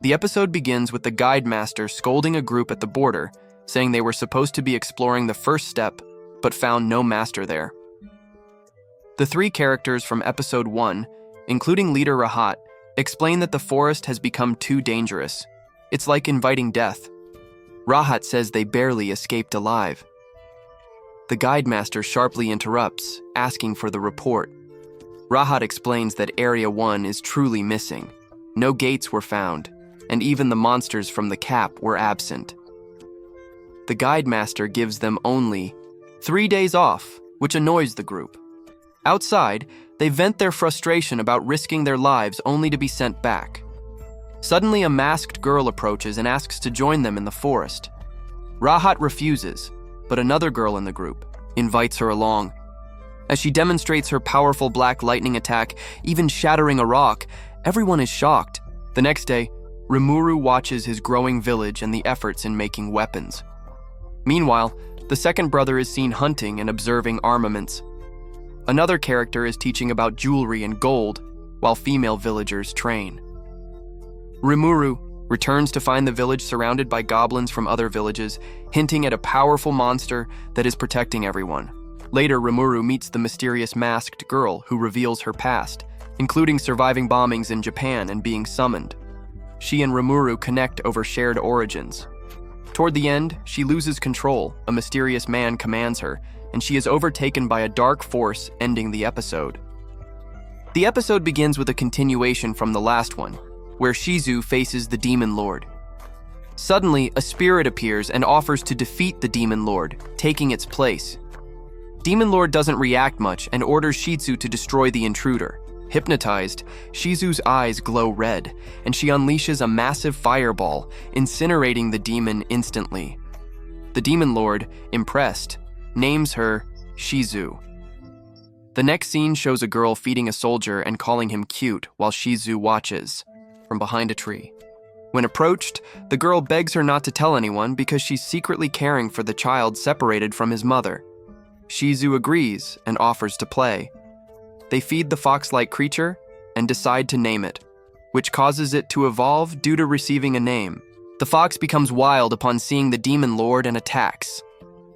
The episode begins with the guide master scolding a group at the border, saying they were supposed to be exploring the first step, but found no master there. The three characters from episode 1, including leader Rahat, explain that the forest has become too dangerous. It's like inviting death. Rahat says they barely escaped alive. The guide master sharply interrupts, asking for the report. Rahat explains that Area 1 is truly missing. No gates were found, and even the monsters from the cap were absent. The guide master gives them only 3 days off, which annoys the group. Outside, they vent their frustration about risking their lives only to be sent back. Suddenly, a masked girl approaches and asks to join them in the forest. Rahat refuses, but another girl in the group invites her along. As she demonstrates her powerful black lightning attack, even shattering a rock, everyone is shocked. The next day, Rimuru watches his growing village and the efforts in making weapons. Meanwhile, the second brother is seen hunting and observing armaments. Another character is teaching about jewelry and gold, while female villagers train. Rimuru returns to find the village surrounded by goblins from other villages, hinting at a powerful monster that is protecting everyone. Later, Rimuru meets the mysterious masked girl who reveals her past, including surviving bombings in Japan and being summoned. She and Rimuru connect over shared origins. Toward the end, she loses control, a mysterious man commands her, and she is overtaken by a dark force, ending the episode. The episode begins with a continuation from the last one, where Shizu faces the Demon Lord. Suddenly, a spirit appears and offers to defeat the Demon Lord, taking its place. Demon Lord doesn't react much and orders Shizu to destroy the intruder. Hypnotized, Shizu's eyes glow red, and she unleashes a massive fireball, incinerating the demon instantly. The Demon Lord, impressed, names her Shizu. The next scene shows a girl feeding a soldier and calling him cute while Shizu watches from behind a tree. When approached, the girl begs her not to tell anyone because she's secretly caring for the child separated from his mother. Shizu agrees and offers to play. They feed the fox-like creature and decide to name it, which causes it to evolve due to receiving a name. The fox becomes wild upon seeing the Demon Lord and attacks.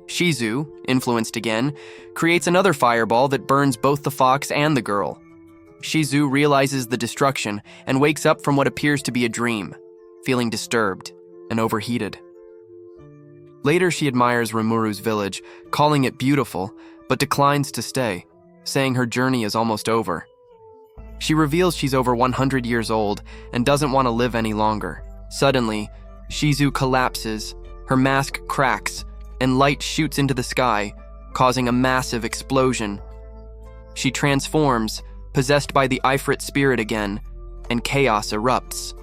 Shizu, influenced again, creates another fireball that burns both the fox and the girl. Shizu realizes the destruction and wakes up from what appears to be a dream, feeling disturbed and overheated. Later, she admires Rimuru's village, calling it beautiful, but declines to stay, saying her journey is almost over. She reveals she's over 100 years old and doesn't want to live any longer. Suddenly, Shizu collapses, her mask cracks, and light shoots into the sky, causing a massive explosion. She transforms, possessed by the Ifrit spirit again, and chaos erupts.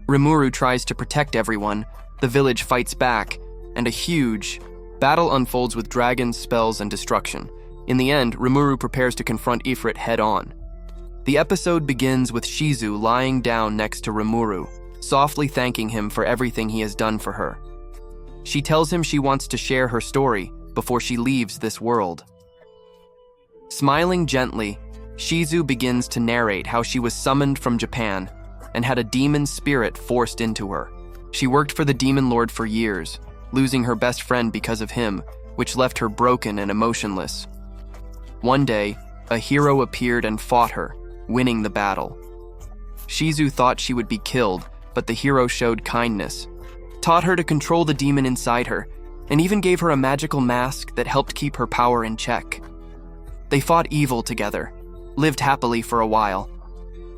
Rimuru tries to protect everyone, the village fights back, and a huge battle unfolds with dragons, spells, and destruction. In the end, Rimuru prepares to confront Ifrit head-on. The episode begins with Shizu lying down next to Rimuru, softly thanking him for everything he has done for her. She tells him she wants to share her story before she leaves this world. Smiling gently, Shizu begins to narrate how she was summoned from Japan and had a demon spirit forced into her. She worked for the Demon Lord for years, losing her best friend because of him, which left her broken and emotionless. One day, a hero appeared and fought her, winning the battle. Shizu thought she would be killed, but the hero showed kindness, taught her to control the demon inside her, and even gave her a magical mask that helped keep her power in check. They fought evil together, lived happily for a while,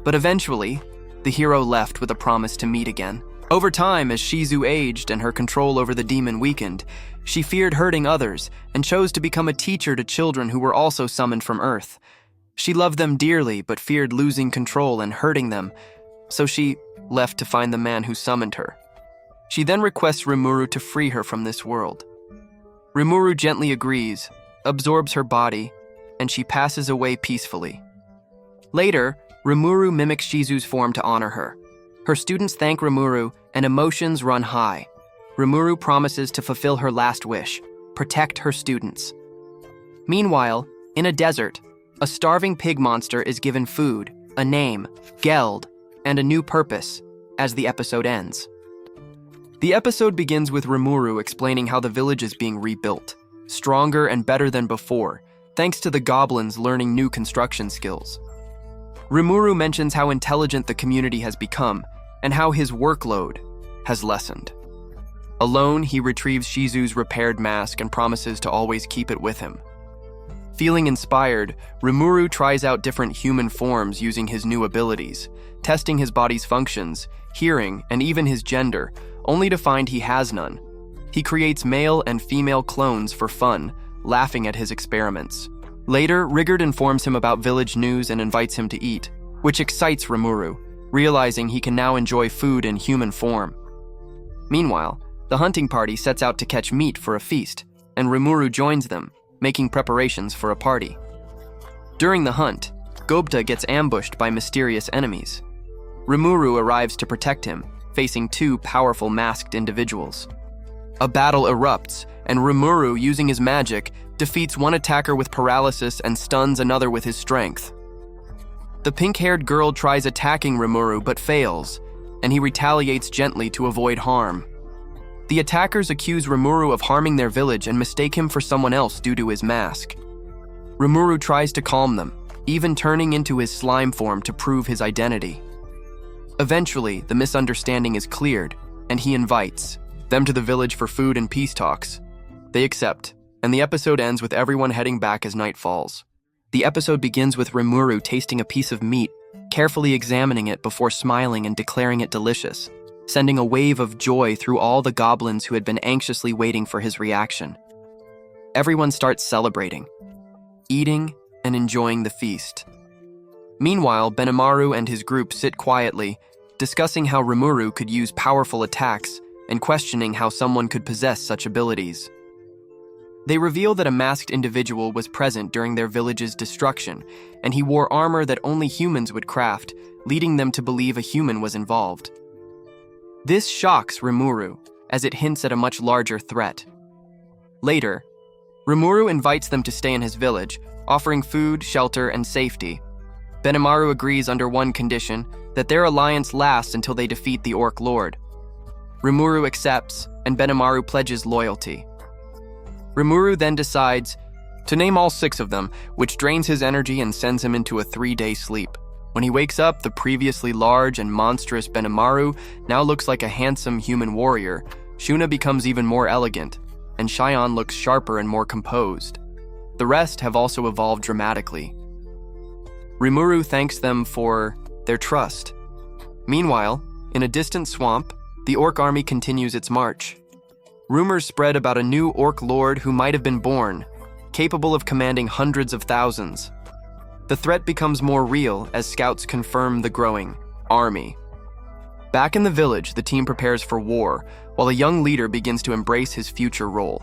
but eventually, the hero left with a promise to meet again. Over time, as Shizu aged and her control over the demon weakened, she feared hurting others and chose to become a teacher to children who were also summoned from Earth. She loved them dearly but feared losing control and hurting them, so she left to find the man who summoned her. She then requests Rimuru to free her from this world. Rimuru gently agrees, absorbs her body, and she passes away peacefully. Later, Rimuru mimics Shizu's form to honor her. Her students thank Rimuru, and emotions run high. Rimuru promises to fulfill her last wish, protect her students. Meanwhile, in a desert, a starving pig monster is given food, a name, geld, and a new purpose, as the episode ends. The episode begins with Rimuru explaining how the village is being rebuilt, stronger and better than before, thanks to the goblins learning new construction skills. Rimuru mentions how intelligent the community has become and how his workload has lessened. Alone, he retrieves Shizu's repaired mask and promises to always keep it with him. Feeling inspired, Rimuru tries out different human forms using his new abilities, testing his body's functions, hearing, and even his gender, only to find he has none. He creates male and female clones for fun, laughing at his experiments. Later, Rigard informs him about village news and invites him to eat, which excites Rimuru, realizing he can now enjoy food in human form. Meanwhile, the hunting party sets out to catch meat for a feast, and Rimuru joins them, making preparations for a party. During the hunt, Gobta gets ambushed by mysterious enemies. Rimuru arrives to protect him, facing two powerful masked individuals. A battle erupts, and Rimuru, using his magic, defeats one attacker with paralysis and stuns another with his strength. The pink-haired girl tries attacking Rimuru but fails, and he retaliates gently to avoid harm. The attackers accuse Rimuru of harming their village and mistake him for someone else due to his mask. Rimuru tries to calm them, even turning into his slime form to prove his identity. Eventually, the misunderstanding is cleared, and he invites them to the village for food and peace talks. They accept, and the episode ends with everyone heading back as night falls. The episode begins with Rimuru tasting a piece of meat, carefully examining it before smiling and declaring it delicious, sending a wave of joy through all the goblins who had been anxiously waiting for his reaction. Everyone starts celebrating, eating and enjoying the feast. Meanwhile, Benimaru and his group sit quietly, discussing how Rimuru could use powerful attacks and questioning how someone could possess such abilities. They reveal that a masked individual was present during their village's destruction, and he wore armor that only humans would craft, leading them to believe a human was involved. This shocks Rimuru, as it hints at a much larger threat. Later, Rimuru invites them to stay in his village, offering food, shelter, and safety. Benimaru agrees under one condition, that their alliance lasts until they defeat the Orc Lord. Rimuru accepts, and Benimaru pledges loyalty. Rimuru then decides to name all 6 of them, which drains his energy and sends him into a 3-day sleep. When he wakes up, the previously large and monstrous Benimaru now looks like a handsome human warrior. Shuna becomes even more elegant, and Shion looks sharper and more composed. The rest have also evolved dramatically. Rimuru thanks them for their trust. Meanwhile, in a distant swamp, the Orc army continues its march. Rumors spread about a new Orc lord who might have been born, capable of commanding hundreds of thousands. The threat becomes more real as scouts confirm the growing army. Back in the village, the team prepares for war, while a young leader begins to embrace his future role.